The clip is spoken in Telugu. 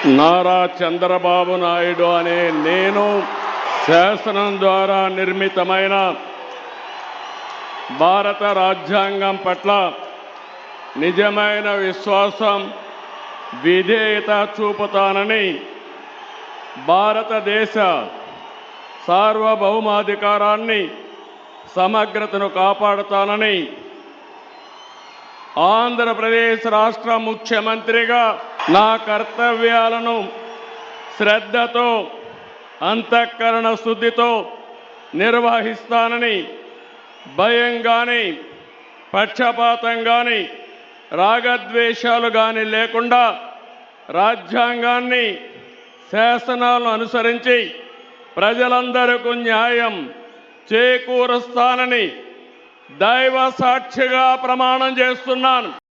నారా చంద్రబాబు నాయుడు అనే నేను శాసనం ద్వారా నిర్మితమైన భారత రాజ్యాంగం పట్ల నిజమైన విశ్వాసం, విధేయత చూపుతానని, భారతదేశ సార్వభౌమాధికారాన్ని, సమగ్రతను కాపాడుతానని ఆంధ్రప్రదేశ్ రాష్ట్ర ముఖ్యమంత్రిగా నా కర్తవ్యాలను శ్రద్ధతో, అంతఃకరణ శుద్ధితో నిర్వహిస్తానని, భయం కానీ, పక్షపాతం కానీ, రాగద్వేషాలు కానీ లేకుండా రాజ్యాంగాన్ని, శాసనాలను అనుసరించి ప్రజలందరికీ న్యాయం చేకూరుస్తానని దైవ సాక్షిగా ప్రమాణం చేస్తున్నాను.